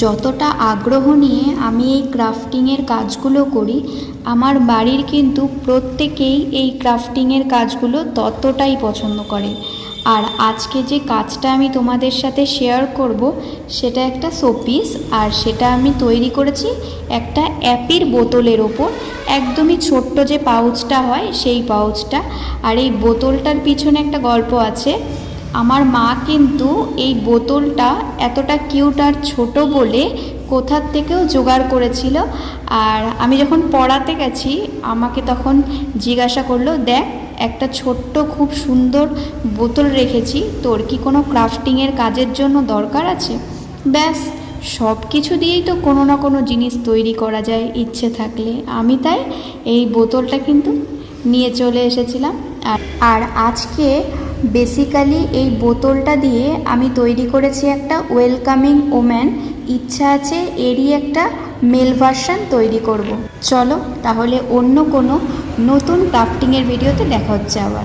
যতটা আগ্রহ নিয়ে আমি এই ক্রাফটিংয়ের কাজগুলো করি, আমার বাড়ির কিন্তু প্রত্যেকেই এই ক্রাফটিংয়ের কাজগুলো ততটাই পছন্দ করে। আর আজকে যে কাজটা আমি তোমাদের সাথে শেয়ার করব সেটা একটা শোপিস, আর সেটা আমি তৈরি করেছি একটা অ্যাপির বোতলের ওপর। একদমই ছোট্ট যে পাউচটা হয় সেই পাউচটা। আর এই বোতলটার পিছনে একটা গল্প আছে। আমার মা কিন্তু এই বোতলটা এতটা কিউট আর ছোট বলে কোথার থেকেও জোগাড় করেছিল। আর আমি যখন পড়াতে গেছি আমাকে তখন জিজ্ঞাসা করলো, দেখ একটা ছোট্ট খুব সুন্দর বোতল রেখেছি, তোর কি কোনো ক্রাফটিংয়ের কাজের জন্য দরকার আছে? ব্যাস, সব কিছু দিয়েই তো কোনো না কোনো জিনিস তৈরি করা যায় ইচ্ছে থাকলে। আমি তাই এই বোতলটা কিন্তু নিয়ে চলে এসেছিলাম। আর আজকে বেসিক্যালি এই বোতলটা দিয়ে আমি তৈরি করেছি একটা ওয়েলকামিং ওম্যান। ইচ্ছা আছে এরই একটা মেল ভার্সন তৈরি করব। চলো তাহলে অন্য কোনো নতুন ক্রাফটিংয়ের ভিডিওতে দেখা হচ্ছে আবার।